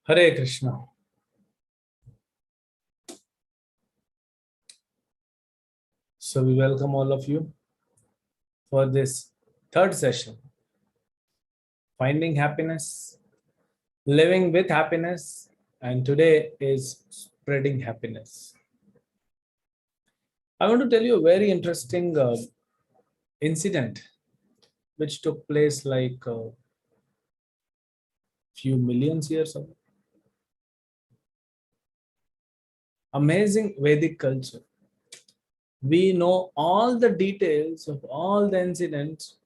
Hare Krishna. So we welcome all of you for this third session, Finding Happiness, Living with Happiness, and today is Spreading Happiness. I want to tell you a very interesting incident which took place like a few millions years ago. Amazing Vedic culture. We know all the details of all the incidents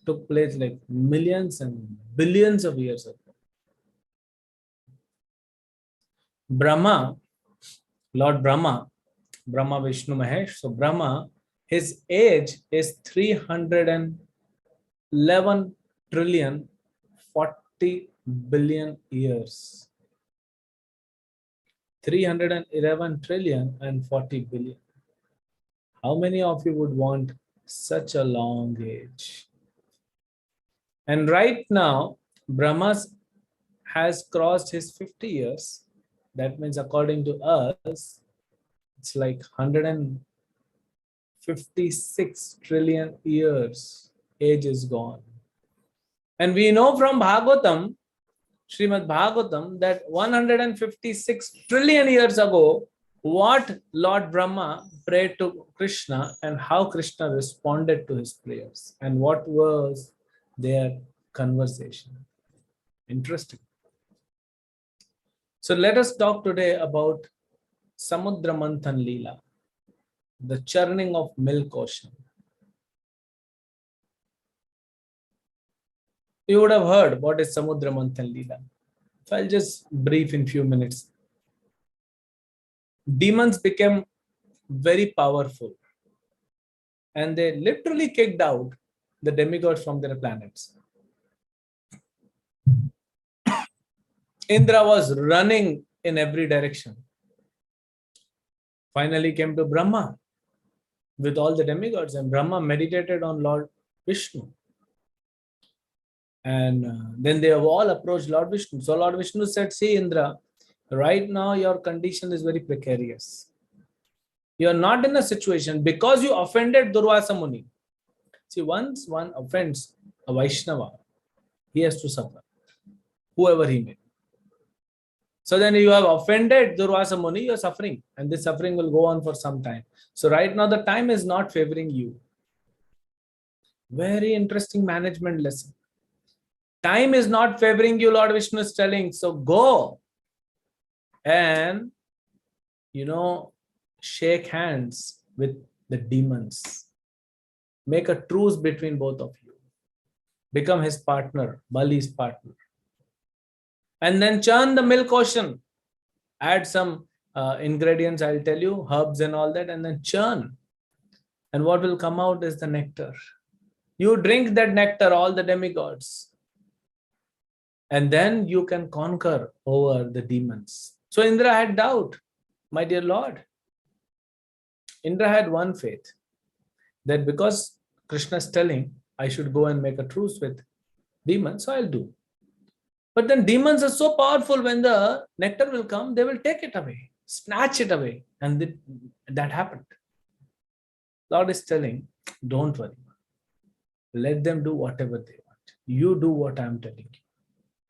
took place like millions and billions of years ago. Brahma, Lord Brahma, Vishnu Mahesh. So Brahma, his age is 311 trillion 40 billion years. 311 trillion and 40 billion. How many of you would want such a long age? And right now, Brahma has crossed his 50 years. That means, according to us, it's like 156 trillion years. Age is gone. And we know from Bhagavatam, Srimad Bhagavatam, that 156 trillion years ago, what Lord Brahma prayed to Krishna and how Krishna responded to his prayers and what was their conversation. Interesting. So let us talk today about Samudra Manthan Leela, the churning of milk ocean. You would have heard what is Samudra Manthan Leela. So I'll just brief in few minutes. Demons became very powerful and they literally kicked out the demigods from their planets. Indra was running in every direction. Finally came to Brahma with all the demigods, and Brahma meditated on Lord Vishnu. And then they have all approached Lord Vishnu. So Lord Vishnu said, see Indra, right now your condition is very precarious. You are not in a situation because you offended Durvasa Muni. See, once one offends a Vaishnava, he has to suffer, whoever he may. So then you have offended Durvasa Muni, you are suffering, and this suffering will go on for some time. So right now the time is not favoring you. Very interesting management lesson. Time is not favoring you, Lord Vishnu is telling. So go and, shake hands with the demons. Make a truce between both of you. Become his partner, Bali's partner. And then churn the milk ocean. Add some ingredients, I'll tell you, herbs and all that, and then churn. And what will come out is the nectar. You drink that nectar, all the demigods. And then you can conquer over the demons. So Indra had doubt, my dear Lord. Indra had one faith, that because Krishna is telling, I should go and make a truce with demons, so I'll do. But then demons are so powerful, when the nectar will come, they will take it away, snatch it away. And that happened. Lord is telling, don't worry. Let them do whatever they want. You do what I'm telling you.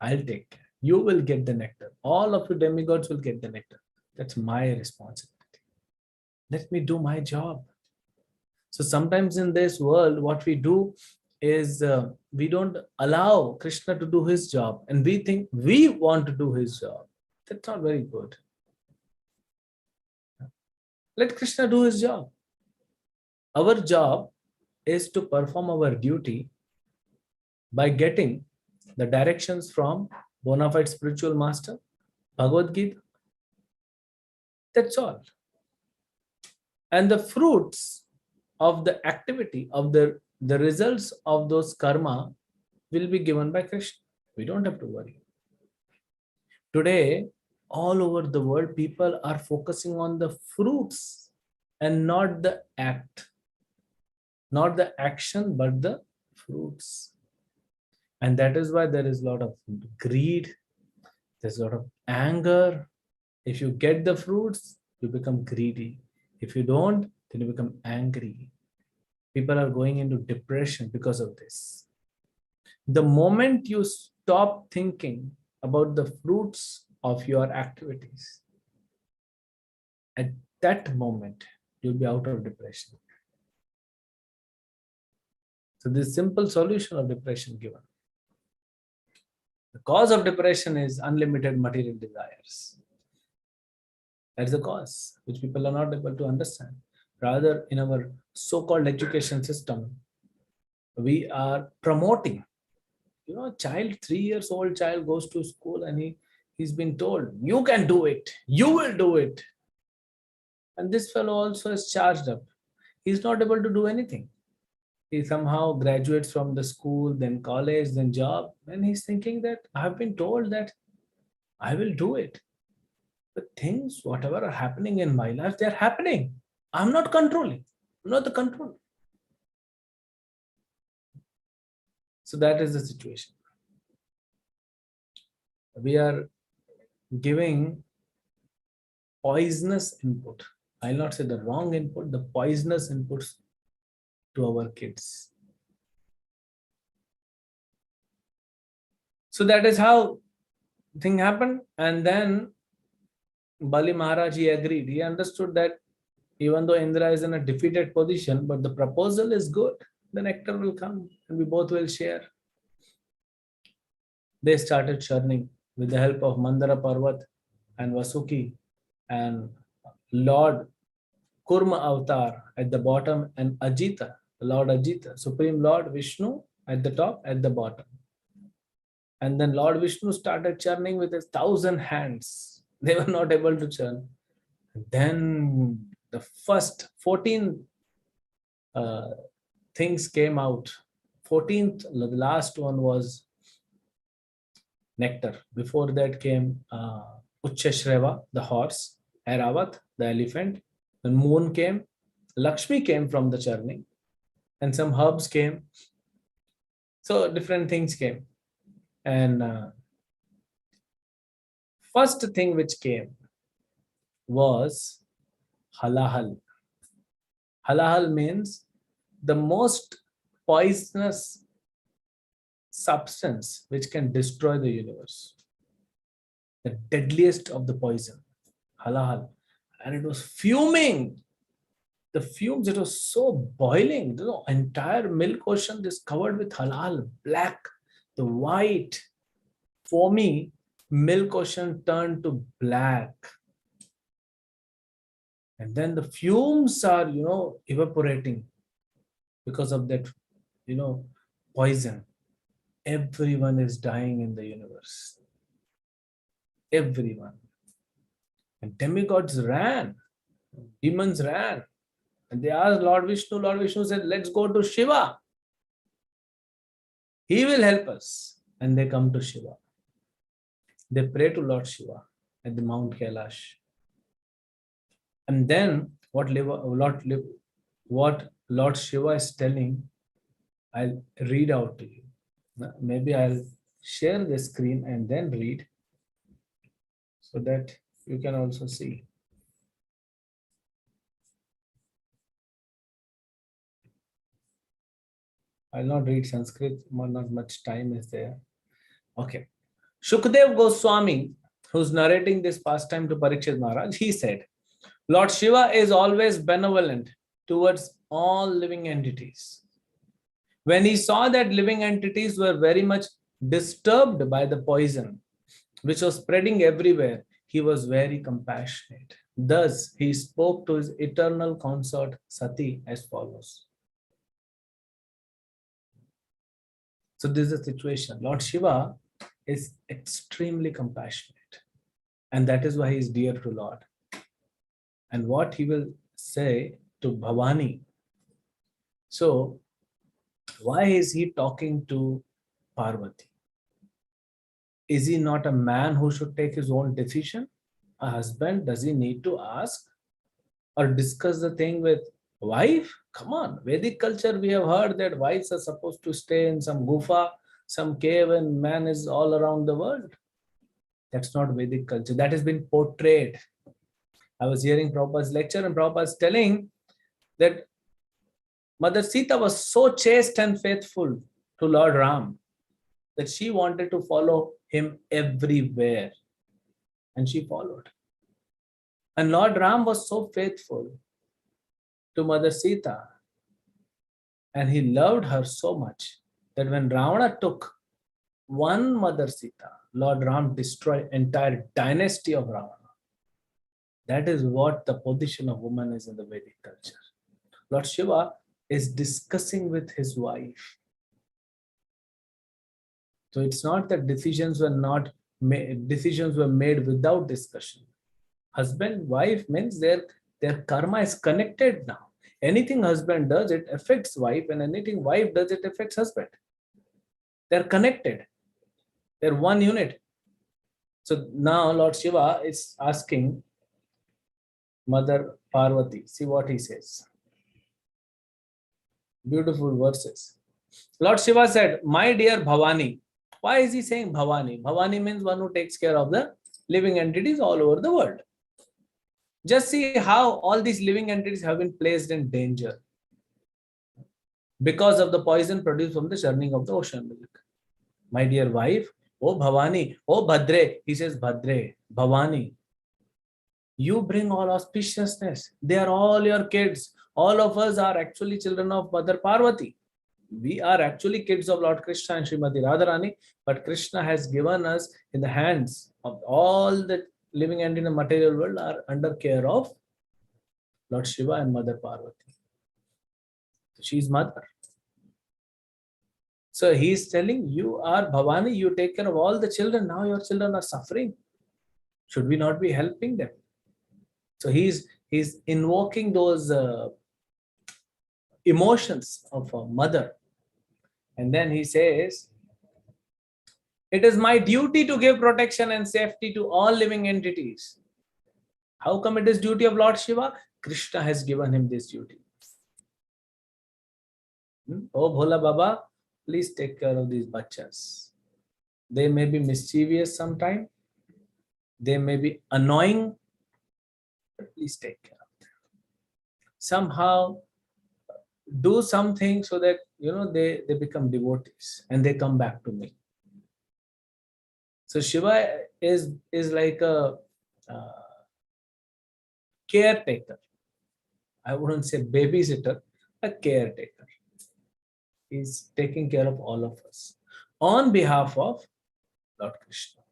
I'll take care. You will get the nectar. All of you demigods will get the nectar. That's my responsibility. Let me do my job. So sometimes in this world, what we do is we don't allow Krishna to do his job, and we think we want to do his job. That's not very good. Let Krishna do his job. Our job is to perform our duty by getting the directions from bona fide spiritual master, Bhagavad Gita. That's all. And the fruits of the activity, of the results of those karma will be given by Krishna. We don't have to worry. Today, all over the world, people are focusing on the fruits and not the act. Not the action, but the fruits. And that is why there is a lot of greed. There's a lot of anger. If you get the fruits, you become greedy. If you don't, then you become angry. People are going into depression because of this. The moment you stop thinking about the fruits of your activities, at that moment, you'll be out of depression. So this simple solution of depression given. The cause of depression is unlimited material desires. That's the cause, which people are not able to understand. Rather, in our so-called education system, we are promoting. A child, 3 years old child goes to school and he's been told, you can do it, you will do it. And this fellow also is charged up. He's not able to do anything. He somehow graduates from the school, then college, then job, and he's thinking that I've been told that I will do it. The things, whatever are happening in my life, they're happening. I'm not controlling. I'm not the control. So that is the situation. We are giving poisonous input. I'll not say the wrong input, the poisonous inputs to our kids. So that is how thing happened. And then Bali Maharaj, he agreed. He understood that even though Indra is in a defeated position, but the proposal is good. The nectar will come and we both will share. They started churning with the help of Mandara Parvat and Vasuki and Lord Kurma Avatar at the bottom and Ajita, Lord Ajita, Supreme Lord Vishnu at the top, at the bottom. And then Lord Vishnu started churning with his 1,000 hands. They were not able to churn. Then the first 14 things came out. 14th, the last one was nectar. Before that came Uchchashreva, the horse, Airavat, the elephant. Then moon came, Lakshmi came from the churning, and some herbs came. So different things came. And first thing which came was halahal. Halahal means the most poisonous substance which can destroy the universe. The deadliest of the poison, halahal. And it was fuming. The fumes, it was so boiling. The entire milk ocean is covered with halal, black, the white, foamy milk ocean turned to black. And then the fumes are, evaporating because of that, poison. Everyone is dying in the universe. Everyone. And demigods ran. Demons ran. And they asked Lord Vishnu. Lord Vishnu said, let's go to Shiva. He will help us. And they come to Shiva. They pray to Lord Shiva at the Mount Kailash. And then what Lord Shiva is telling, I'll read out to you. Maybe I'll share the screen and then read so that you can also see. I'll not read Sanskrit, not much time is there. Okay. Shukdev Goswami, who's narrating this pastime to Parikshit Maharaj, he said, Lord Shiva is always benevolent towards all living entities. When he saw that living entities were very much disturbed by the poison, which was spreading everywhere, he was very compassionate. Thus, he spoke to his eternal consort Sati as follows. So this is the situation. Lord Shiva is extremely compassionate. And that is why he is dear to Lord. And what he will say to Bhavani. So, why is he talking to Parvati? Is he not a man who should take his own decision? A husband, does he need to ask or discuss the thing with wife? Come on, Vedic culture, we have heard that wives are supposed to stay in some gufa, some cave, and man is all around the world. That's not Vedic culture. That has been portrayed. I was hearing Prabhupada's lecture, and Prabhupada is telling that Mother Sita was so chaste and faithful to Lord Ram that she wanted to follow him everywhere. And she followed. And Lord Ram was so faithful to Mother Sita, and he loved her so much that when Ravana took one Mother Sita, Lord Ram destroyed entire dynasty of Ravana. That is what the position of woman is in the Vedic culture. Lord Shiva is discussing with his wife. So it's not that decisions were made without discussion. Husband, wife means their karma is connected now. Anything husband does, it affects wife, and anything wife does, it affects husband. They're connected. They're one unit. So now Lord Shiva is asking Mother Parvati. See what he says. Beautiful verses. Lord Shiva said, "My dear Bhavani." Why is he saying Bhavani? Bhavani means one who takes care of the living entities all over the world. Just see how all these living entities have been placed in danger because of the poison produced from the churning of the ocean milk. My dear wife, oh Bhavani, oh Bhadre, he says Bhadre, Bhavani, you bring all auspiciousness. They are all your kids. All of us are actually children of Mother Parvati. We are actually kids of Lord Krishna and Srimati Radharani, but Krishna has given us in the hands of all the living and in the material world are under care of Lord Shiva and Mother Parvati. She is mother. So he is telling, you are Bhavani, you take care of all the children. Now your children are suffering. Should we not be helping them? So he's invoking those emotions of a mother. And then he says, it is my duty to give protection and safety to all living entities. How come it is duty of Lord Shiva? Krishna has given him this duty. Oh Bhola Baba, please take care of these bachas. They may be mischievous sometime. They may be annoying, but please take care of them. Somehow do something so that they become devotees and they come back to me. So Shiva is like a caretaker. I wouldn't say babysitter, a caretaker. He's taking care of all of us on behalf of Lord Krishna.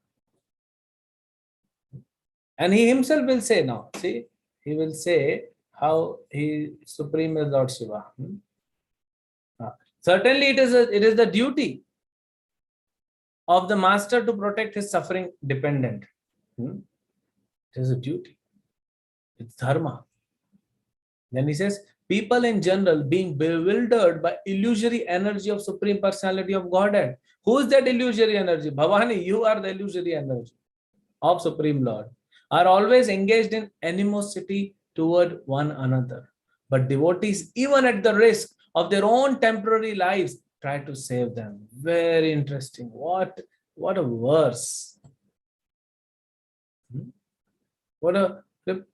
And he himself will say now, see, he will say how he supreme is Lord Shiva. Certainly it is the duty of the master to protect his suffering dependent. It is a duty. It's dharma. Then he says, people in general being bewildered by illusory energy of Supreme Personality of Godhead. Who is that illusory energy? Bhavani, you are the illusory energy of Supreme Lord. Are always engaged in animosity toward one another. But devotees, even at the risk of their own temporary lives, try to save them. Very interesting. What a verse. What a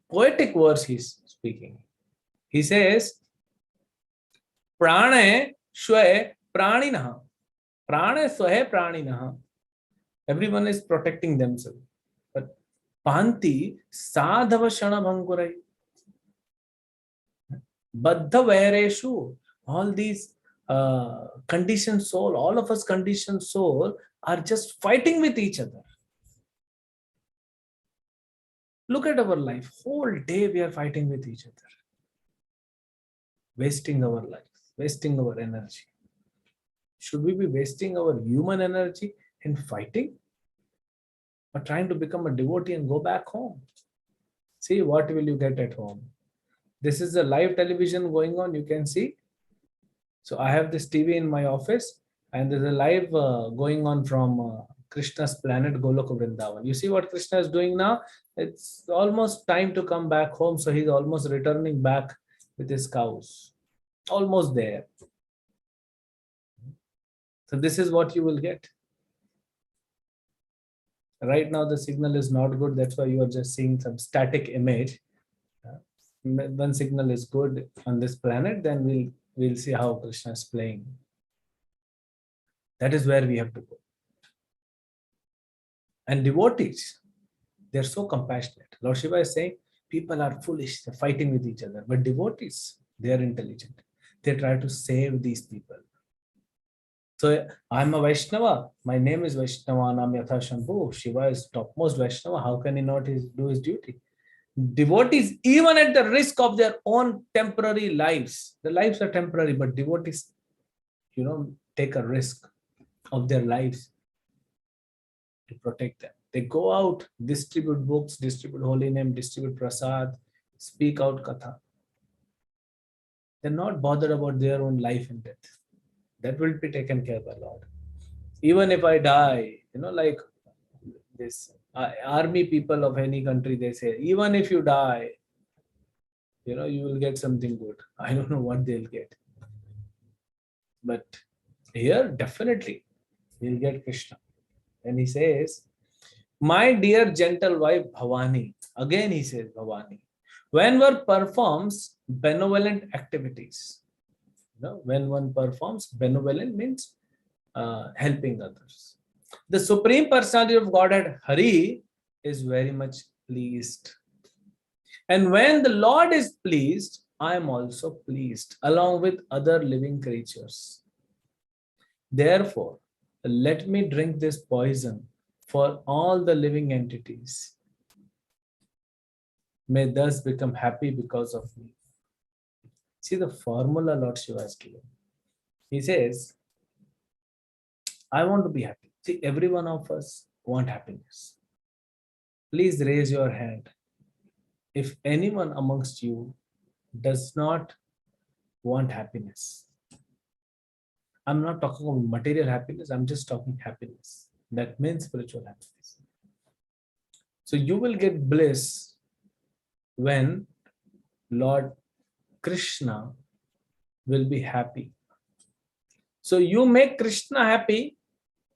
poetic verse he's speaking. He says, Prane Shwe Praninaha. Prane Swahe Praninaha. Everyone is protecting themselves. But Panti Sadhava Shana Bhangurai. Baddha Vaireshu. All these conditioned soul, all of us conditioned soul are just fighting with each other. Look at our life. Whole day we are fighting with each other. Wasting our life, wasting our energy. Should we be wasting our human energy in fighting? Or trying to become a devotee and go back home? See, what will you get at home? This is a live television going on, you can see. So I have this TV in my office and there's a live going on from Krishna's planet Goloka Vrindavan. You see what Krishna is doing now? It's almost time to come back home. So he's almost returning back with his cows. Almost there. So this is what you will get. Right now, the signal is not good. That's why you are just seeing some static image. When signal is good on this planet, then we'll see how Krishna is playing. That is where we have to go. And devotees, they're so compassionate. Lord Shiva is saying people are foolish, they're fighting with each other. But devotees, they are intelligent. They try to save these people. So I'm a Vaishnava. My name is Vaishnava Nam Yatha Shambhu. Shiva is topmost Vaishnava. How can he not do his duty? Devotees, even at the risk of their own temporary lives, the lives are temporary, but devotees, take a risk of their lives to protect them. They go out, distribute books, distribute holy name, distribute prasad, speak out katha. They're not bothered about their own life and death. That will be taken care by Lord. Even if I die, like this army people of any country, they say, even if you die, you will get something good. I don't know what they'll get. But here, definitely, we'll get Krishna. And he says, my dear gentle wife Bhavani, again he says Bhavani, when one performs benevolent activities, when one performs benevolent means helping others. The Supreme Personality of Godhead, Hari, is very much pleased. And when the Lord is pleased, I am also pleased, along with other living creatures. Therefore, let me drink this poison for all the living entities. May thus become happy because of me. See the formula Lord Shiva is given. He says, I want to be happy. See, every one of us want happiness. Please raise your hand if anyone amongst you does not want happiness. I'm not talking about material happiness, I'm just talking happiness. That means spiritual happiness. So you will get bliss when Lord Krishna will be happy. So you make Krishna happy,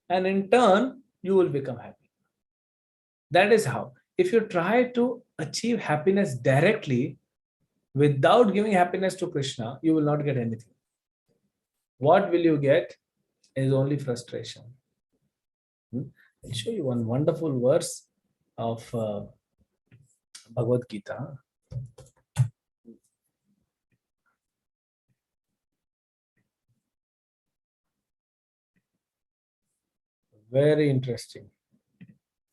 and in turn, you will become happy. That is how. If you try to achieve happiness directly without giving happiness to Krishna, you will not get anything. What will you get is only frustration. I'll show you one wonderful verse of Bhagavad Gita. Very interesting.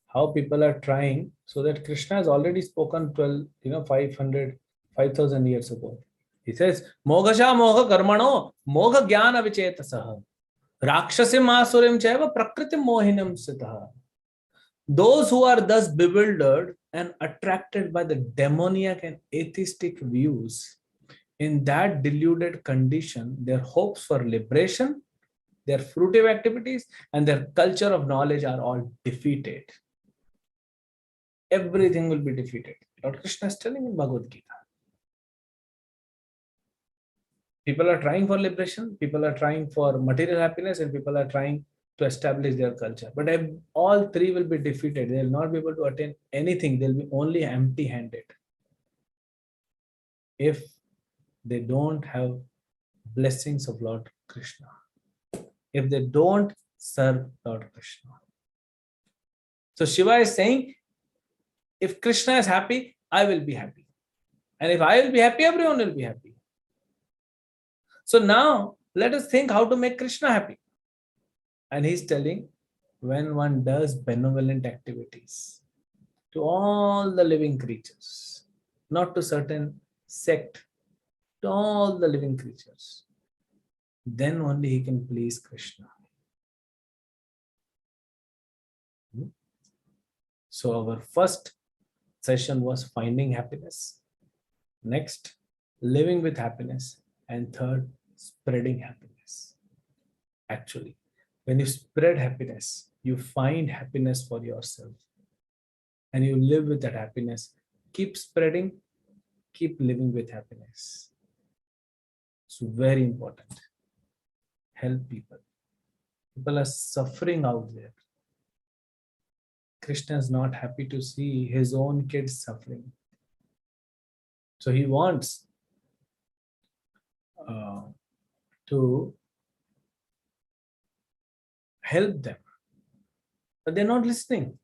How people are trying, so that Krishna has already spoken 5,000 years ago. He says, Mogasha moga karmano, moga jnana vichetasaha, rakshasim asurim chaiva prakritim mohinam sitaha. Those who are thus bewildered and attracted by the demoniac and atheistic views, in that deluded condition, their hopes for liberation, their fruitive activities, and their culture of knowledge are all defeated. Everything will be defeated. Lord Krishna is telling in Bhagavad Gita. People are trying for liberation, people are trying for material happiness, and people are trying to establish their culture. But all three will be defeated. They will not be able to attain anything. They'll be only empty-handed if they don't have blessings of Lord Krishna. If they don't serve Lord Krishna. So Shiva is saying, if Krishna is happy, I will be happy. And if I will be happy, everyone will be happy. So now let us think how to make Krishna happy. And he's telling, when one does benevolent activities to all the living creatures, not to certain sect, to all the living creatures, then only he can please Krishna. So our first session was finding happiness. Next, living with happiness. And third, spreading happiness. Actually, when you spread happiness, you find happiness for yourself. And you live with that happiness. Keep spreading, keep living with happiness. It's very important. Help people. People are suffering out there. Krishna is not happy to see his own kids suffering. So he wants to help them. But they're not listening.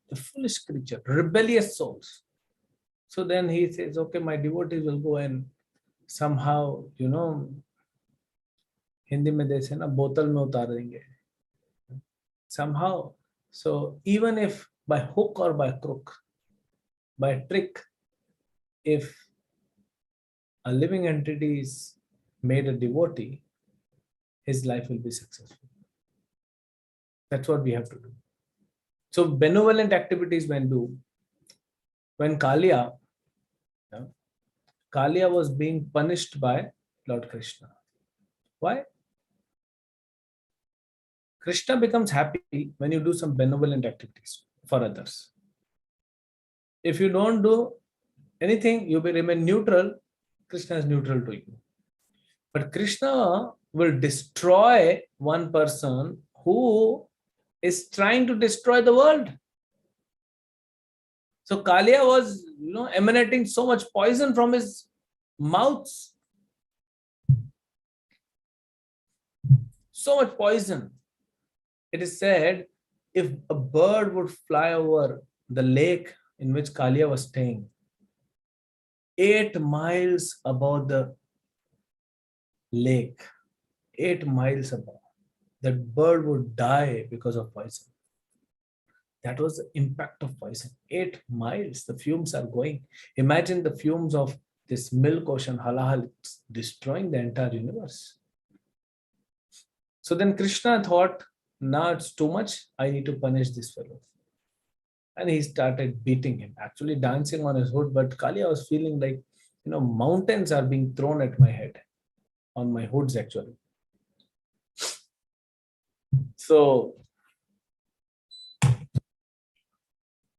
The foolish creature, rebellious souls. So then he says, okay, my devotees will go and somehow, Hindi में जैसे ना बोतल में उतार देंगे. Somehow. So even if by hook or by crook, by trick, if a living entity is made a devotee, his life will be successful. That's what we have to do. So benevolent activities when Kalia was being punished by Lord Krishna. Why? Krishna becomes happy when you do some benevolent activities for others. If you don't do anything, you will remain neutral. Krishna is neutral to you. But Krishna will destroy one person who is trying to destroy the world. So Kalia was, emanating so much poison from his mouths. So much poison. It is said, if a bird would fly over the lake in which Kalia was staying, 8 miles above the lake, 8 miles above, that bird would die because of poison. That was the impact of poison. 8 miles, the fumes are going. Imagine the fumes of this milk ocean, halahal, destroying the entire universe. So then Krishna thought, now it's too much, I need to punish this fellow. And he started beating him, actually dancing on his hood. But Kalia was feeling like, mountains are being thrown at my head, on my hoods actually. So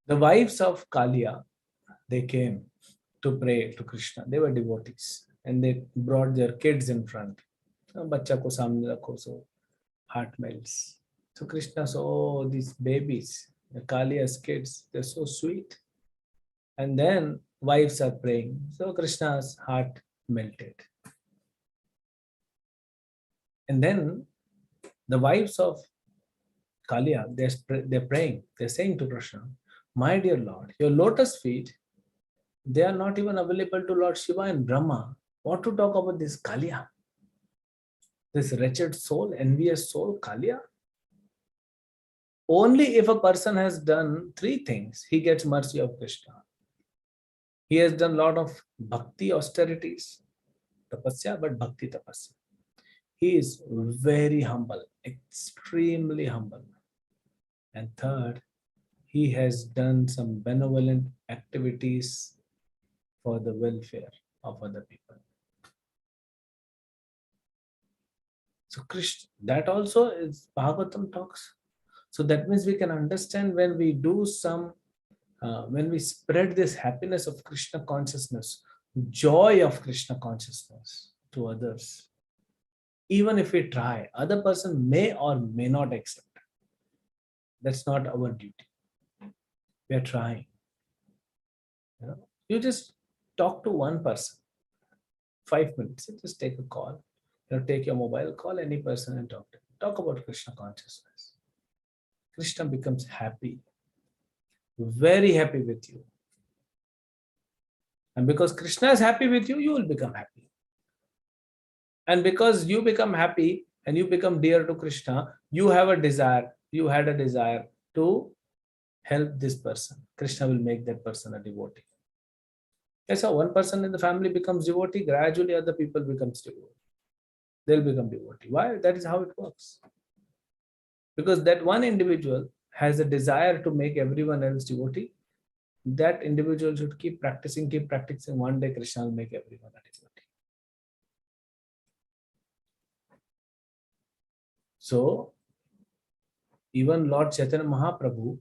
the wives of Kalia, they came to pray to Krishna. They were devotees and they brought their kids in front. Bachcha ko samne rakho, so heart melts. So Krishna saw, oh, these babies, the Kalia's kids, they're so sweet. And then wives are praying. So Krishna's heart melted. And then the wives of Kalia, they're praying. They're saying to Krishna, my dear Lord, your lotus feet, they are not even available to Lord Shiva and Brahma. What to talk about this Kalia? This wretched soul, envious soul, Kalia? Only if a person has done 3 things, he gets mercy of Krishna. He has done a lot of bhakti austerities, tapasya, but bhakti tapasya. He is very humble, extremely humble. And third, he has done some benevolent activities for the welfare of other people. So Krishna, that also is Bhagavatam talks. So that means we can understand when we do some, when we spread this happiness of Krishna consciousness, joy of Krishna consciousness to others. Even if we try, other person may or may not accept. That's not our duty. We are trying. You just talk to one person, 5 minutes. Just take a call. Take your mobile, call any person and talk to him. Talk about Krishna consciousness. Krishna becomes happy, very happy with you. And because Krishna is happy with you, you will become happy. And because you become happy and you become dear to Krishna, you have a desire, you had a desire to help this person. Krishna will make that person a devotee. That's how one person in the family becomes devotee, gradually other people becomes devotee. They'll become devotee. Why? That is how it works. Because that one individual has a desire to make everyone else devotee. That individual should keep practicing. One day Krishna will make everyone a devotee. So, even Lord Chaitanya Mahaprabhu,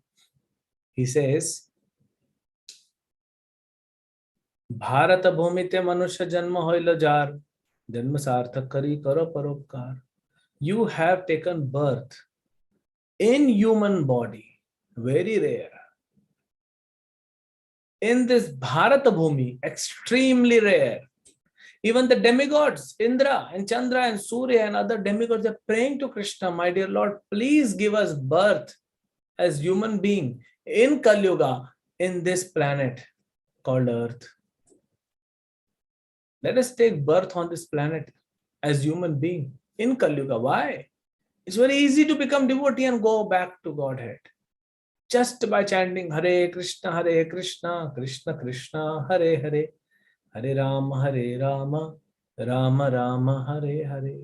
he says, Bharat bhumite manusya janma hoila jar, janma sarthak kari karo paropkar. You have taken birth in human body, very rare. in this Bharata Bhumi, extremely rare. Even the demigods, Indra and Chandra and Surya and other demigods are praying to Krishna, my dear Lord, please give us birth as human being in Kali Yuga in this planet called Earth. Let us take birth on this planet as human being in Kali Yuga. Why? It's very easy to become devotee and go back to Godhead. Just by chanting Hare Krishna, Krishna Krishna, Hare Hare, Hare Rama, Rama Rama, Hare Hare.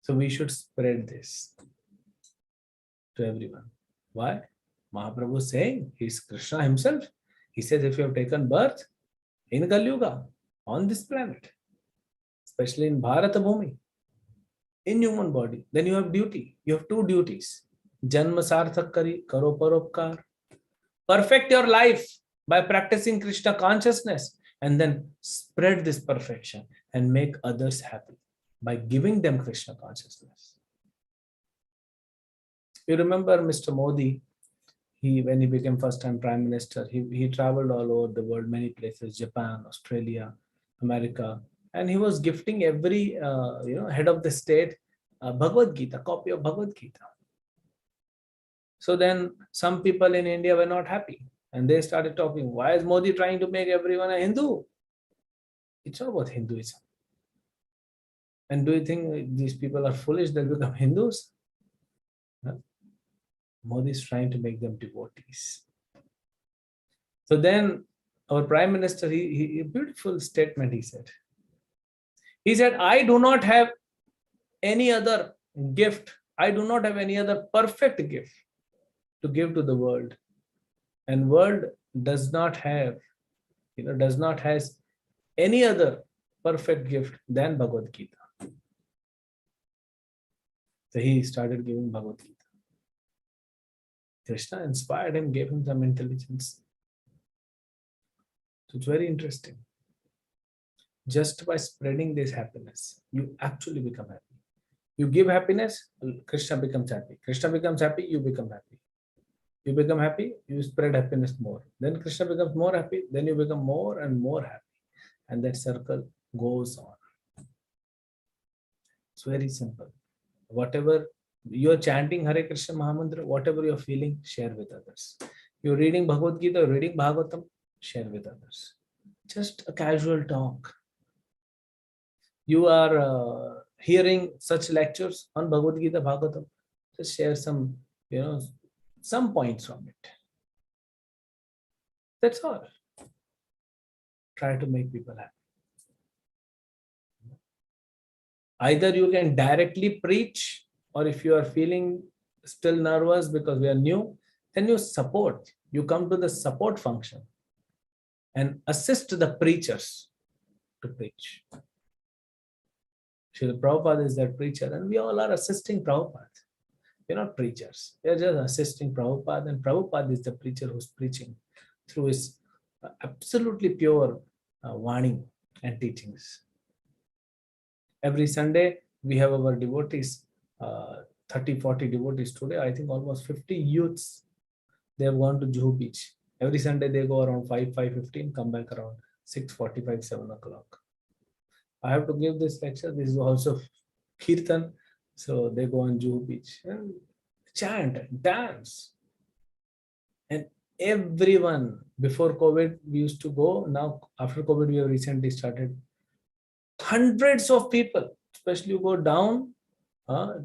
So we should spread this to everyone. Why? Mahaprabhu is saying, he's Krishna himself. He says, if you have taken birth in Kali Yuga, on this planet, especially in Bharata Bhumi, in human body, then you have duty. You have two duties. Janma sarthak karo paropkar. Perfect your life by practicing Krishna consciousness and then spread this perfection and make others happy by giving them Krishna consciousness. You remember Mr. Modi, when he became first-time Prime Minister, he traveled all over the world, many places, Japan, Australia, America, and he was gifting every head of the state Bhagavad Gita, copy of Bhagavad Gita. So then some people in India were not happy and they started talking, why is Modi trying to make everyone a Hindu? It's not about Hinduism. And do you think these people are foolish, they'll become Hindus? No. Modi is trying to make them devotees. So then our Prime Minister, he a beautiful statement he said. He said, I do not have any other gift. I do not have any other perfect gift to give to the world. And world does not have any other perfect gift than Bhagavad Gita. So he started giving Bhagavad Gita. Krishna inspired him, gave him some intelligence. So it's very interesting. Just by spreading this happiness, you actually become happy. You give happiness, Krishna becomes happy. Krishna becomes happy, you become happy. You become happy, you spread happiness more. Then Krishna becomes more happy, then you become more and more happy. And that circle goes on. It's very simple. Whatever you're chanting Hare Krishna Mahamantra, whatever you're feeling, share with others. You're reading Bhagavad Gita, you're reading Bhagavatam, share with others. Just a casual talk. You are hearing such lectures on Bhagavad Gita, Bhagavatam, just share some points from it. That's all. Try to make people happy. Either you can directly preach, or if you are feeling still nervous because we are new, then you support. You come to the support function and assist the preachers to preach. Srila Prabhupada is that preacher, and we all are assisting Prabhupada. We're not preachers. We're just assisting Prabhupada, and Prabhupada is the preacher who's preaching through his absolutely pure warning and teachings. Every Sunday, we have our devotees, 30, 40 devotees today. I think almost 50 youths, they have gone to Juhu Beach. Every Sunday, they go around 5:15, come back around 6:45, 7 o'clock. I have to give this lecture. This is also Kirtan. So they go on Juhu Beach and chant, dance. And everyone, before COVID, we used to go. Now, after COVID, we have recently started. Hundreds of people, especially you go down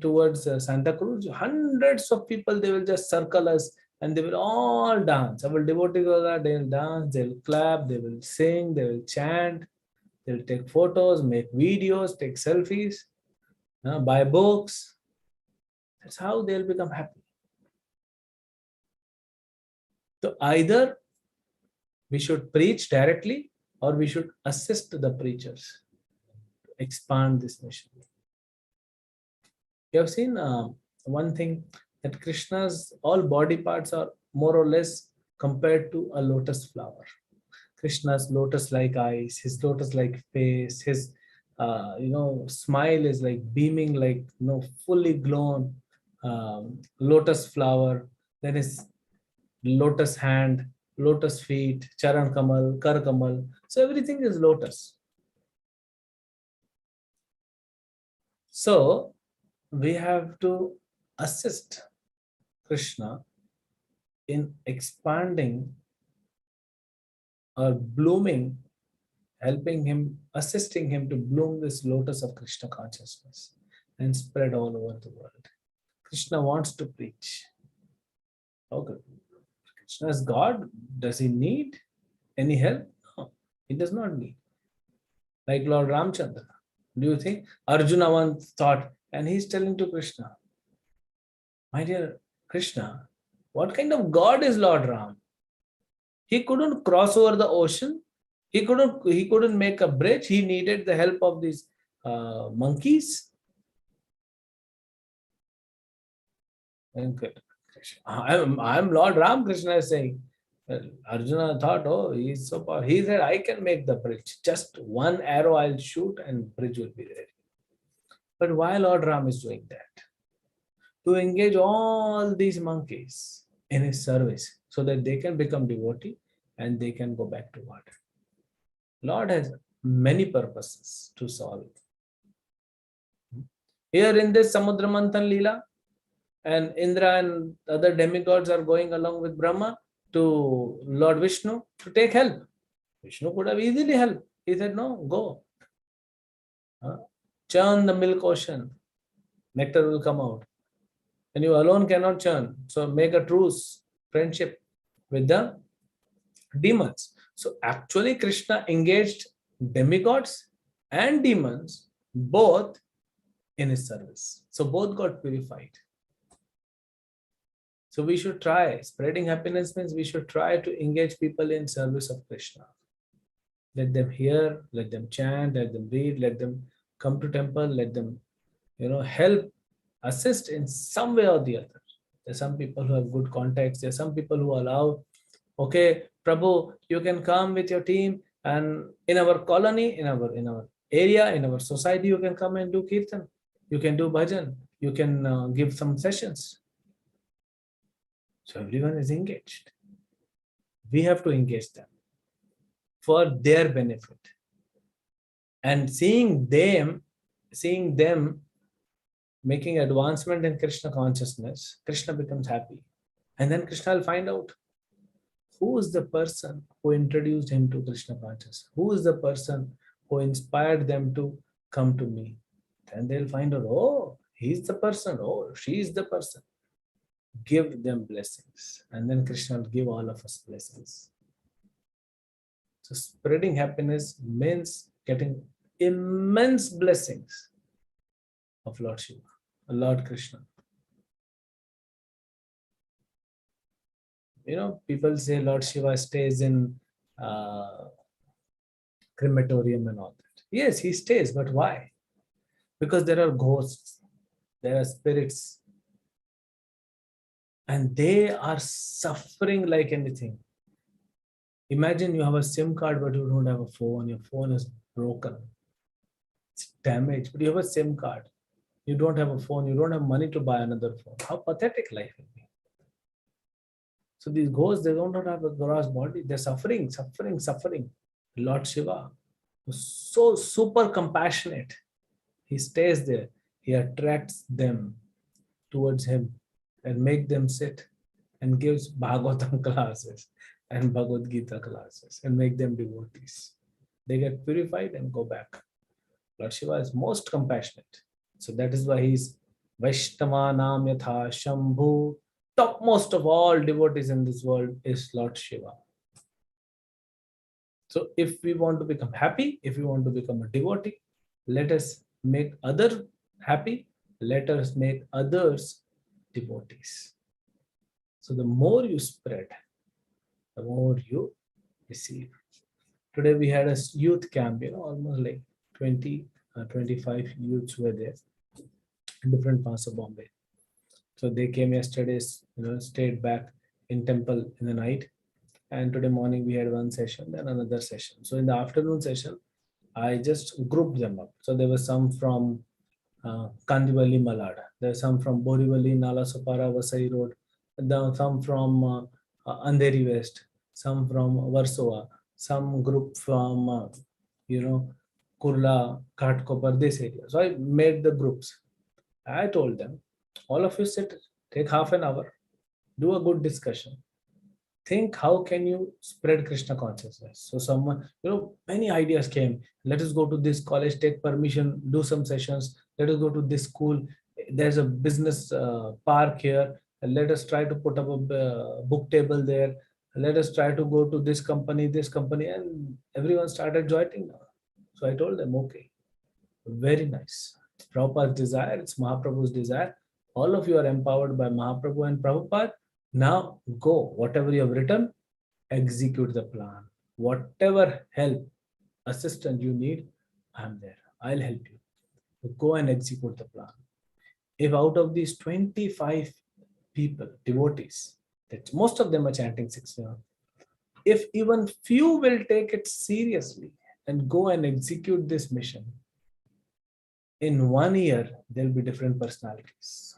towards Santa Cruz, hundreds of people, they will just circle us and they will all dance. Our devotees, they will dance, they will clap, they will sing, they will chant, they will take photos, make videos, take selfies, buy books. That's how they will become happy. So either we should preach directly or we should assist the preachers to expand this mission. You have seen one thing, that Krishna's all body parts are more or less compared to a lotus flower. Krishna's lotus-like eyes, his lotus-like face, his smile is like beaming, like fully glowing lotus flower. Then his lotus hand, lotus feet, charan kamal, kar kamal. So everything is lotus. So we have to assist Krishna in expanding or blooming, helping him, assisting him to bloom this lotus of Krishna consciousness and spread all over the world. Krishna wants to preach. Okay. Krishna is God. Does he need any help? No, he does not need. Like Lord Ramchandra. Do you think Arjuna once thought, and he's telling to Krishna, my dear Krishna, what kind of God is Lord Ram? He couldn't cross over the ocean. He couldn't make a bridge. He needed the help of these monkeys. And I'm Lord Ram, Krishna is saying. Arjuna thought, oh, he's so powerful. He said, I can make the bridge. Just one arrow I'll shoot and bridge will be ready. But why Lord Ram is doing that? To engage all these monkeys in his service so that they can become devotee and they can go back to water. Lord has many purposes to solve. Here in this Samudra Manthan Leela, and Indra and other demigods are going along with Brahma to Lord Vishnu to take help. Vishnu could have easily helped. He said, no, go. Churn the milk ocean. Nectar will come out. And you alone cannot churn. So make a truce, friendship with the demons. So actually Krishna engaged demigods and demons both in his service. So both got purified. So we should try. Spreading happiness means we should try to engage people in service of Krishna. Let them hear, let them chant, let them read, let them come to temple, let them, help, assist in some way or the other. There are some people who have good contacts. There are some people who allow, okay, Prabhu, you can come with your team, and in our colony, in our area, in our society, you can come and do kirtan. You can do bhajan. You can give some sessions. So everyone is engaged. We have to engage them for their benefit. And seeing them making advancement in Krishna consciousness, Krishna becomes happy. And then Krishna will find out who is the person who introduced him to Krishna consciousness, who is the person who inspired them to come to me. Then they'll find out, oh, he's the person, oh, she is the person. Give them blessings. And then Krishna will give all of us blessings. So spreading happiness means getting immense blessings of Lord Shiva, Lord Krishna. People say Lord Shiva stays in crematorium and all that. Yes, he stays, but why? Because there are ghosts, there are spirits, and they are suffering like anything. Imagine you have a SIM card, but you don't have a phone. Your phone is broken. It's damaged, but you have a SIM card. You don't have a phone. You don't have money to buy another phone. How pathetic life will be. So these ghosts, they don't have a gross body. They're suffering. Lord Shiva was so super compassionate. He stays there. He attracts them towards him and make them sit and gives Bhagavatam classes and Bhagavad Gita classes and make them devotees. They get purified and go back. Lord Shiva is most compassionate. So that is why he is Vaishnavanam Yatha Shambhu. Topmost of all devotees in this world is Lord Shiva. So if we want to become happy, if we want to become a devotee, let us make others happy. Let us make others devotees. So the more you spread, the more you receive. Today we had a youth camp, almost like 20, 25 youths were there in different parts of Bombay. So they came yesterday, stayed back in temple in the night. And today morning we had one session, then another session. So in the afternoon session, I just grouped them up. So there were some from Kandivali, Malad. There were some from Borivali, Nalasopara, Vasai Road. There were some from Andheri West, some from Warsaw, some group from, Kurla, Ghatkopar, this area. So I made the groups. I told them, all of you sit, take half an hour, do a good discussion. Think how can you spread Krishna consciousness. So someone, many ideas came. Let us go to this college, take permission, do some sessions. Let us go to this school. There's a business park here. Let us try to put up a book table there. Let us try to go to this company, and everyone started joining now. So I told them, okay, very nice. Prabhupada's desire, it's Mahaprabhu's desire. All of you are empowered by Mahaprabhu and Prabhupada. Now go, whatever you have written, execute the plan. Whatever help, assistance you need, I'm there. I'll help you. So go and execute the plan. If out of these 25 people, devotees, that most of them are chanting 6 if even few will take it seriously and go and execute this mission, in 1 year, there'll be different personalities.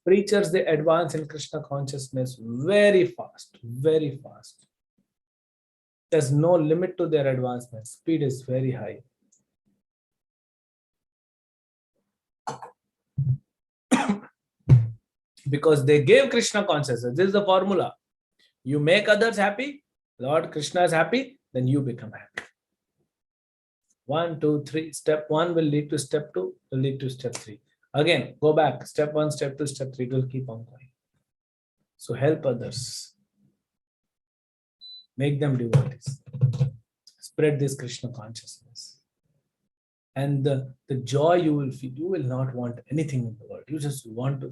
Preachers, they advance in Krishna consciousness very fast, very fast. There's no limit to their advancement. Speed is very high. Because they gave Krishna consciousness. This is the formula. You make others happy, Lord Krishna is happy, then you become happy. 1, 2, 3. Step 1 will lead to step 2, will lead to step 3. Again, go back. Step 1, step 2, step 3. It will keep on going. So help others. Make them devotees. Spread this Krishna consciousness. And the joy you will feel, you will not want anything in the world. You just want to.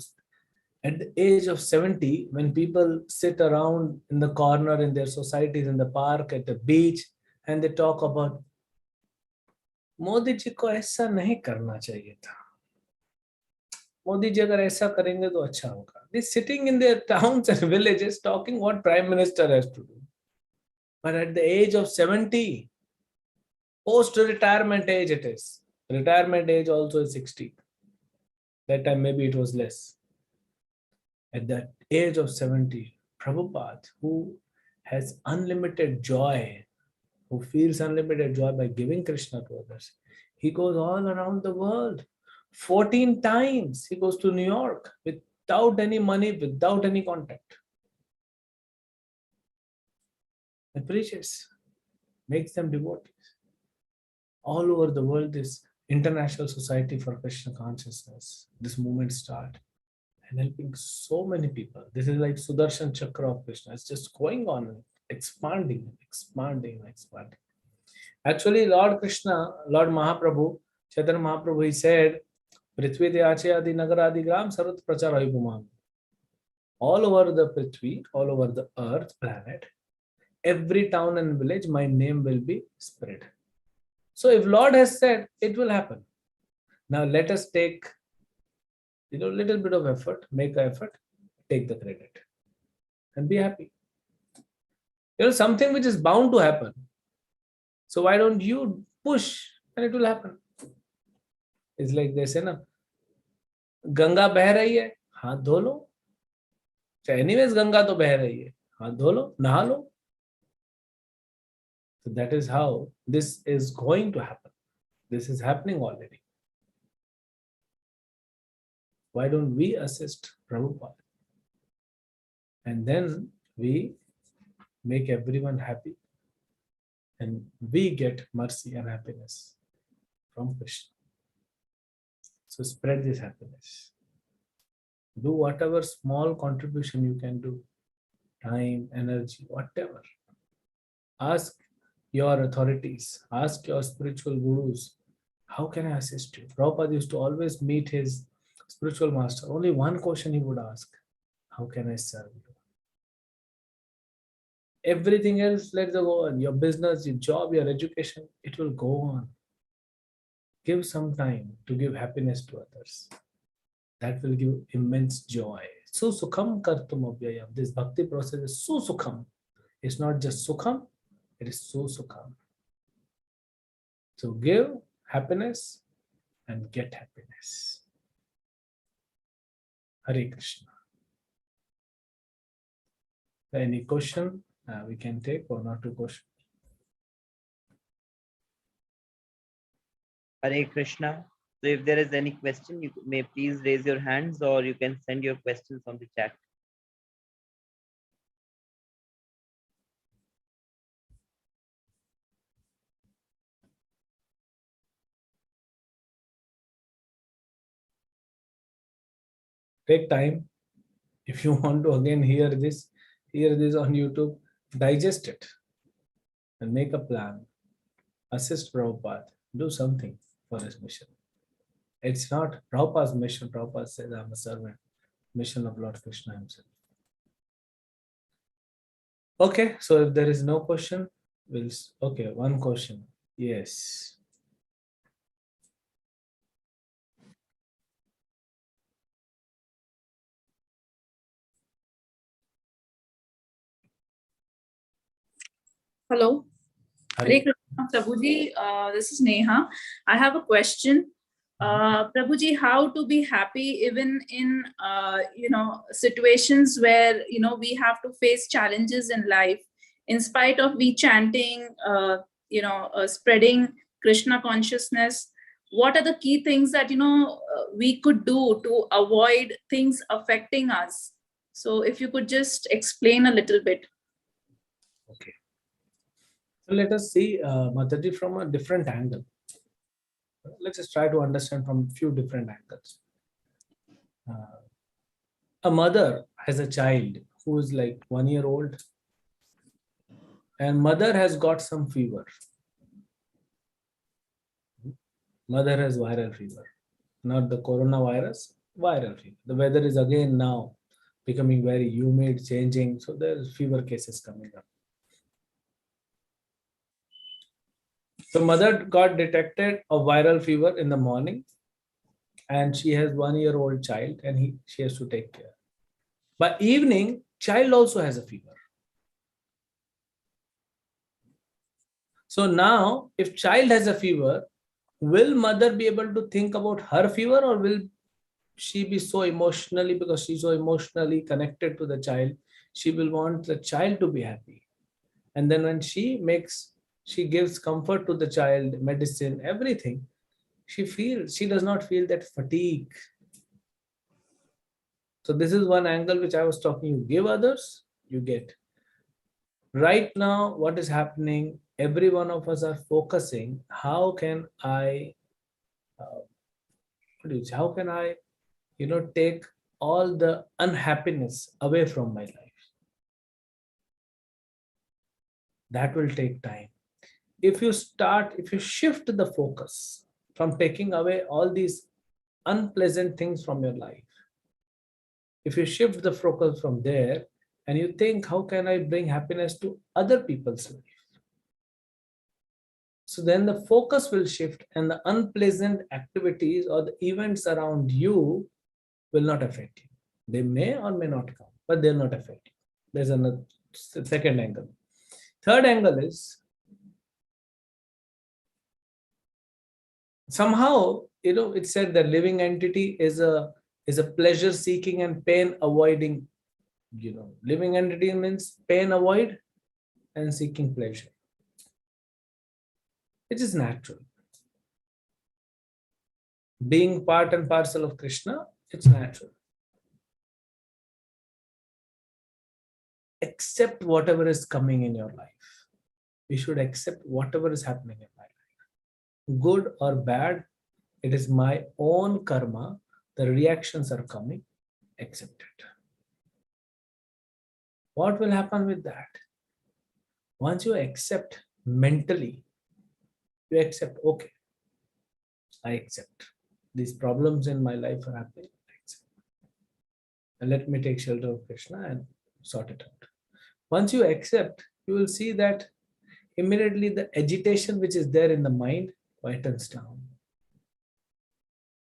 At the age of 70, when people sit around in the corner in their societies, in the park, at the beach, and they talk about, Modi ji को ऐसा नहीं करना चाहिए था. मोदी जी अगर ऐसा करेंगे तो अच्छा होगा. They sitting in their towns and villages talking what Prime Minister has to do. But at the age of 70, post-retirement age it is. Retirement age also is 60. That time maybe it was less. At that age of 70, Prabhupada, who has unlimited joy, who feels unlimited joy by giving Krishna to others, he goes all around the world. 14 times he goes to New York without any money, without any contact. And preaches, makes them devotees. All over the world, this International Society for Krishna Consciousness, this movement start and helping so many people. This is like Sudarshan Chakra of Krishna. It's just going on, expanding, expanding, expanding. Actually, Lord Krishna, Lord Mahaprabhu, Chaitanya Mahaprabhu, he said, Prithvi Deyache Adi Nagaradi Gram Sarvat Prachar Haibumam. All over the Prithvi, all over the earth, planet, every town and village, my name will be spread. So if Lord has said, it will happen. Now let us take little bit of effort, make an effort, take the credit, and be happy. Something which is bound to happen. So why don't you push and it will happen? It's like they say, na, Ganga बह रही है, हाथ धो लो. Anyways, Ganga तो बह रही है, हाथ धो लो, नहा लो. So that is how this is going to happen. This is happening already. Why don't we assist Prabhupada? And then we make everyone happy. And we get mercy and happiness from Krishna. So spread this happiness. Do whatever small contribution you can do. Time, energy, whatever. Ask your authorities. Ask your spiritual gurus. How can I assist you? Prabhupada used to always meet his spiritual master. Only one question he would ask. How can I serve you? Everything else, let it go on. Your business, your job, your education, it will go on. Give some time to give happiness to others. That will give immense joy. Sukham kartum abhyayam. This bhakti process is sukham. It's not just sukham, it is sukham. So give happiness and get happiness. Hare Krishna. Any question we can take, or not two questions? Hare Krishna. So if there is any question, you may please raise your hands, or you can send your questions on the chat. Take time. If you want to again hear this on YouTube, digest it and make a plan. Assist Prabhupada. Do something for his mission. It's not Prabhupada's mission. Prabhupada says, I'm a servant. Mission of Lord Krishna himself. Okay, so if there is no question, okay, one question. Yes. Hello. Hare Hare Krishna, Prabhuji. This is Neha. I have a question. Prabhuji, how to be happy even in situations where we have to face challenges in life, in spite of we chanting, spreading Krishna consciousness. What are the key things that we could do to avoid things affecting us? So, if you could just explain a little bit. Okay. So let us see Mataji from a different angle. Let's just try to understand from a few different angles. A mother has a child who is like 1 year old, and mother has got some fever. Mother has viral fever, not the coronavirus, viral fever. The weather is again now becoming very humid, changing, so there's fever cases coming up. So mother got detected a viral fever in the morning, and she has 1 year old child, and she has to take care. By evening, child also has a fever. So now, if child has a fever, will mother be able to think about her fever, or will she be so emotionally, because she's so emotionally connected to the child, she will want the child to be happy. And then when she gives comfort to the child, medicine, everything, she does not feel that fatigue. So this is one angle which I was talking. You give others, you get. Right now, what is happening? Every one of us are focusing. How can I? How can I, take all the unhappiness away from my life? That will take time. If you shift the focus from taking away all these unpleasant things from your life, if you shift the focus from there and you think, how can I bring happiness to other people's life? So then the focus will shift, and the unpleasant activities or the events around you will not affect you. They may or may not come, but they'll not affect you. There's another second angle. Third angle is, somehow, it said that living entity is a pleasure seeking and pain avoiding. Living entity means pain avoid and seeking pleasure. It is natural. Being part and parcel of Krishna, it's natural. Accept whatever is coming in your life. We should accept whatever is happening in my life. Good or bad, it is my own karma. The reactions are coming. Accept it. What will happen with that? Once you accept mentally, you accept, okay, I accept. These problems in my life are happening. I accept. And let me take shelter of Krishna and sort it out. Once you accept, you will see that immediately the agitation which is there in the mind quietens down.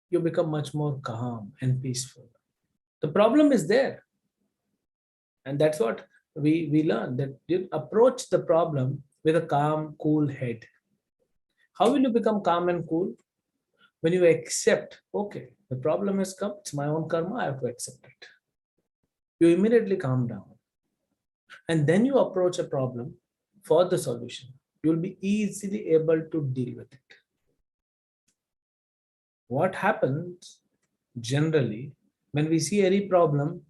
You become much more calm and peaceful. The problem is there. And that's what we learn, that you approach the problem with a calm, cool head. How will you become calm and cool? When you accept, okay, the problem has come, it's my own karma, I have to accept it. You immediately calm down. and then you approach a problem for the solution, you'll be easily able to deal with it. What happens generally when we see any problem,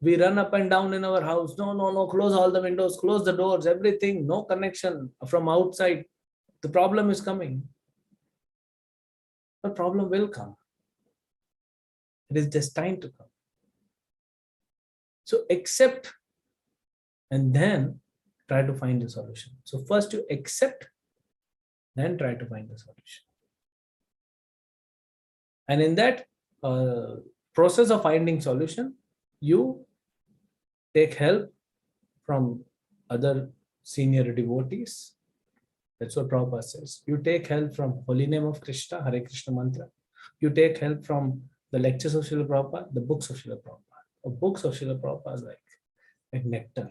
we run up and down in our house. No, no, no, close all the windows, close the doors, everything, no connection from outside. The problem is coming. The problem will come. It is just time to come. So accept and then try to find the solution. So first you accept, then try to find the solution. And in that process of finding solution, you take help from other senior devotees. That's what Prabhupada says. You take help from holy name of Krishna, Hare Krishna mantra. You take help from the lectures of Srila Prabhupada, the books of Srila Prabhupada. The books of Srila Prabhupada is like nectar.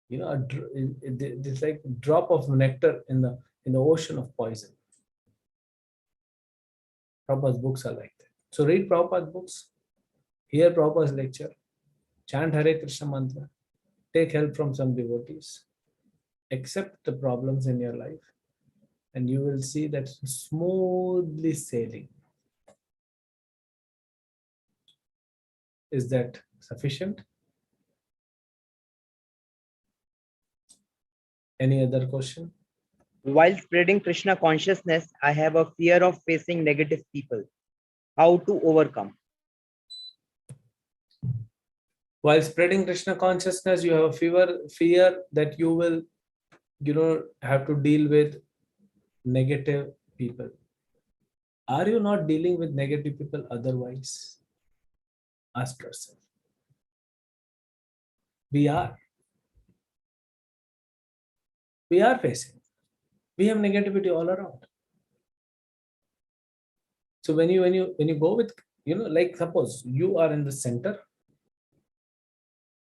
You know, it's like a drop of nectar in the ocean of poison. Prabhupada's books are like that. So read Prabhupada's books, hear Prabhupada's lecture, chant Hare Krishna mantra, take help from some devotees, accept the problems in your life, and you will see that smoothly sailing. Is that sufficient? Any other question? While spreading Krishna consciousness, I have a fear of facing negative people. How to overcome? While spreading Krishna consciousness, you have a fear that you will, have to deal with negative people. Are you not dealing with negative people otherwise? Ask yourself. We are facing. We have negativity all around. So when you go with, like suppose you are in the center.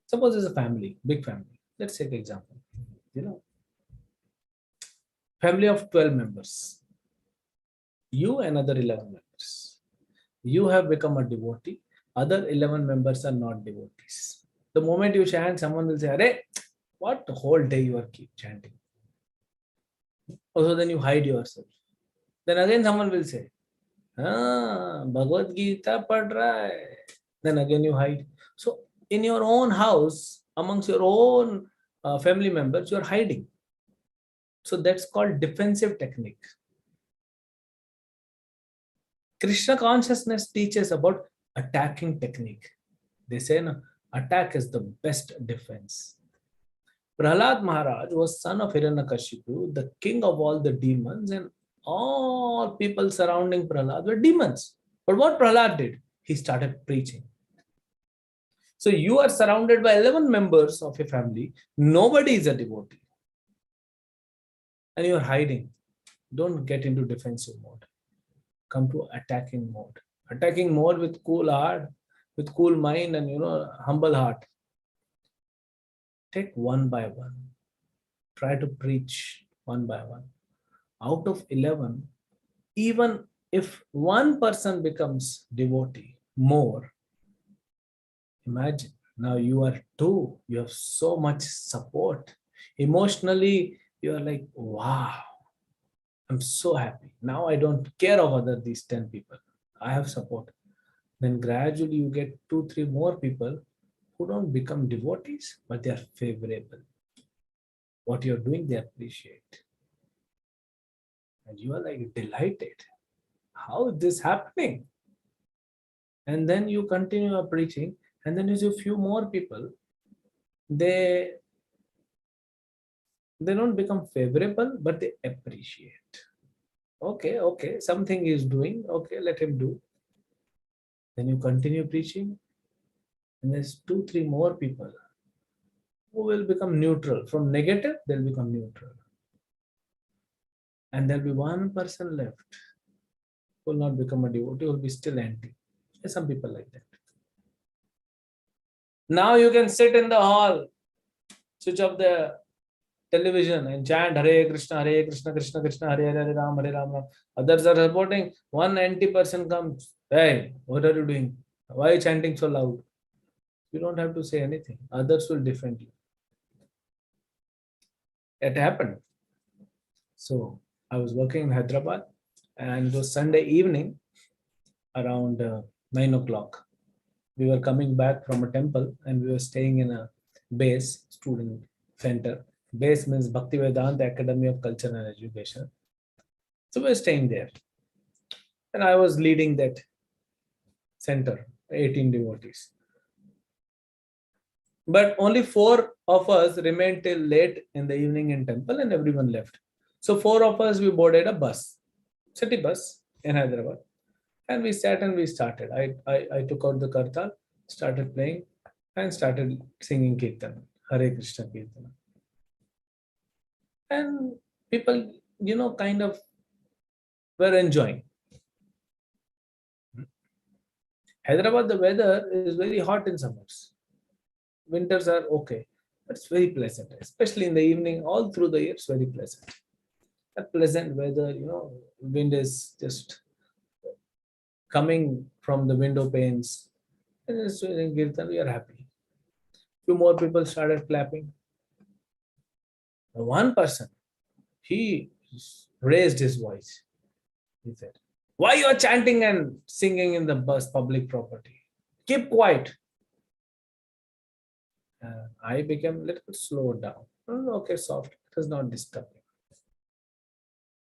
Suppose it's a family, big family. Let's take an example. Family of 12 members. You and other 11 members. You have become a devotee. Other 11 members are not devotees. The moment you chant, someone will say, "Arey, what the whole day you are keep chanting?" Also, then you hide yourself. Then again someone will say, Bhagavad Gita pad raha hai. Then again you hide. So in your own house, amongst your own family members, you are hiding. So that's called defensive technique. Krishna consciousness teaches about attacking technique. They say, no, attack is the best defense. Prahlad Maharaj was son of Hiranyakashipu, the king of all the demons, and all people surrounding Prahlad were demons. But what Prahlad did? He started preaching. So you are surrounded by 11 members of your family. Nobody is a devotee. And you are hiding. Don't get into defensive mode. Come to attacking mode. Attacking mode with cool heart, with cool mind and humble heart. Take one by one. Try to preach one by one. Out of 11, even if one person becomes devotee, more, imagine, now you are two, you have so much support. Emotionally, you are like, wow, I'm so happy. Now I don't care of these 10 people. I have support. Then gradually you get 2-3 more people who don't become devotees, but they are favorable. What you're doing, they appreciate. And you are like delighted. How is this happening? And then you continue preaching, and then you see a few more people. They don't become favorable, but they appreciate. Okay, something he's doing. Okay, let him do. Then you continue preaching, and there's 2-3 more people who will become neutral. From negative, they'll become neutral. And there'll be one person left who will not become a devotee, will be still anti. There's some people like that. Now you can sit in the hall, switch off the television and chant Hare Krishna, Krishna Krishna, Hare Hare, Ram Ram. Others are reporting, one anti person comes. Hey, what are you doing? Why are you chanting so loud? You don't have to say anything. Others will defend you. It happened. So I was working in Hyderabad, and it was Sunday evening around 9 o'clock. We were coming back from a temple and we were staying in a base student center. Base means Bhaktivedanta Academy of Culture and Education. So we were staying there. And I was leading that center, 18 devotees. But only 4 of us remained till late in the evening in temple and everyone left. So 4 of us, we boarded a bus, city bus in Hyderabad. And we sat and we started. I took out the kartal, started playing and started singing Kirtan, Hare Krishna Kirtan. And people, kind of were enjoying. Hyderabad, the weather is very hot in summers. Winters are okay, but it's very pleasant, especially in the evening, all through the year, it's very pleasant. A pleasant weather, wind is just coming from the window panes. And it's in Kirtan, we are happy. Few more people started clapping. One person, he raised his voice. He said, "Why you are chanting and singing in the bus public property? Keep quiet." I became a little bit slowed down. "Oh, okay, soft. It is not disturbing."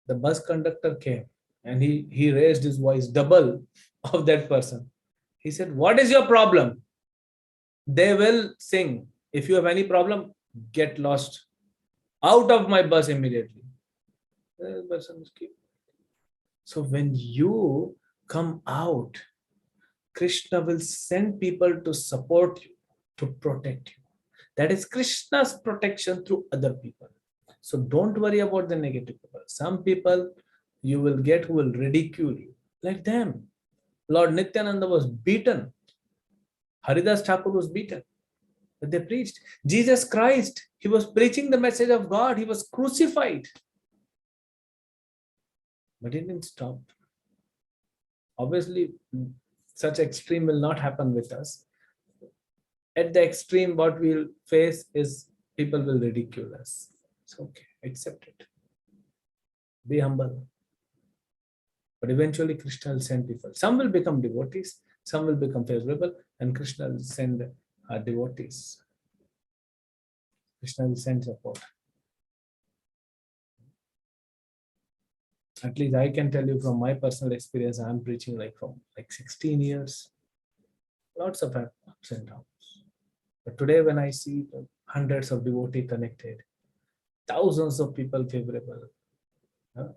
The bus conductor came and he raised his voice double of that person. He said, "What is your problem? They will sing. If you have any problem, get lost. Out of my bus immediately." The person was keep. So when you come out, Krishna will send people to support you, to protect you. That is Krishna's protection through other people. So don't worry about the negative people. Some people you will get who will ridicule you. Let them. Lord Nityananda was beaten. Haridas Thakur was beaten. But they preached. Jesus Christ, he was preaching the message of God. He was crucified. But he didn't stop. Obviously, such extreme will not happen with us. At the extreme, what we'll face is people will ridicule us. It's okay, accept it. Be humble. But eventually, Krishna will send people. Some will become devotees, some will become favorable, and Krishna will send devotees. Krishna will send support. At least I can tell you from my personal experience, I'm preaching from 16 years. Lots of ups and downs. But today when I see hundreds of devotees connected, thousands of people favorable,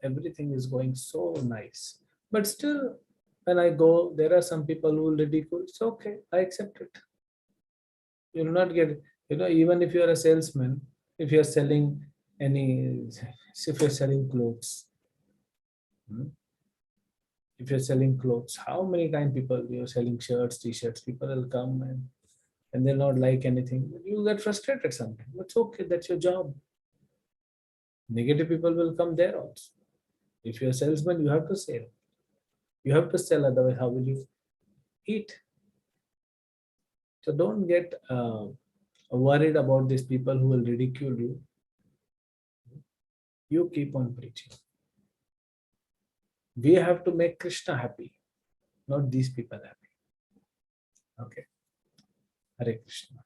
everything is going so nice. But still, when I go, there are some people who will ridicule. It's okay, I accept it. You will not get, even if you are a salesman, if you are selling if you're selling clothes, if you're selling clothes, how many times you're selling shirts, t-shirts, people will come and they'll not like anything. You get frustrated sometimes. That's okay, that's your job. Negative people will come there also. If you're a salesman, you have to sell. You have to sell, otherwise how will you eat? So don't get worried about these people who will ridicule you. You keep on preaching. We have to make Krishna happy, not these people happy. Okay. Hare Krishna.